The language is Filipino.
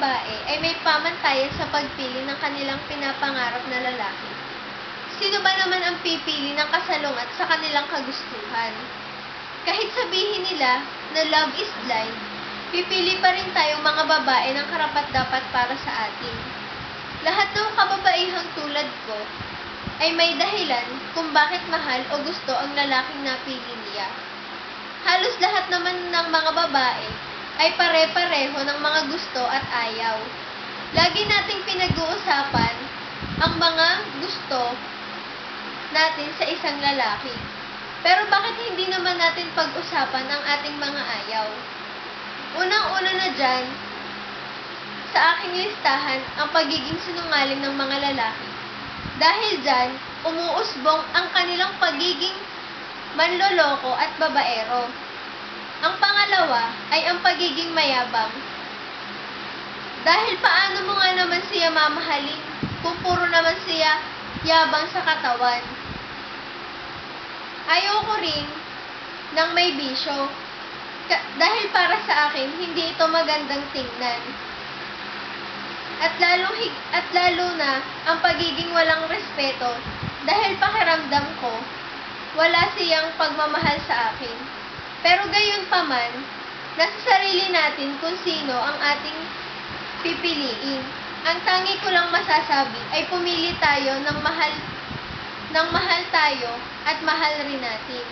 babae ay may pamantayan sa pagpili ng kanilang pinapangarap na lalaki, sino ba naman ang pipili ng kasalungat sa kanilang kagustuhan? Kahit sabihin nila na love is blind, pipili pa rin tayong mga babae ng karapat-dapat para sa atin. Lahat ng kababaihang tulad ko ay may dahilan kung bakit mahal o gusto ang lalaking napili niya. Halos lahat naman ng mga babae ay pare-pareho ng mga gusto at ayaw. Lagi nating pinag-uusapan ang mga gusto natin sa isang lalaki. Pero bakit hindi naman natin pag-usapan ang ating mga ayaw? Unang-una na dyan, sa aking listahan, ang pagiging sinungaling ng mga lalaki. Dahil dyan, umuusbong ang kanilang pagiging manloloko at babaero. Ang pangalawa ay ang pagiging mayabang. Dahil paano mo nga naman siya mamahalin kung puro naman siya yabang sa katawan? Ayoko rin ng may bisyo. Dahil para sa akin, hindi ito magandang tingnan. At lalo na ang pagiging walang respeto dahil pakiramdam ko, wala siyang pagmamahal sa akin. Pero gayon pa man, nasa sarili natin kung sino ang ating pipiliin. Ang tangi ko lang masasabi ay pumili tayo ng mahal tayo at mahal rin natin.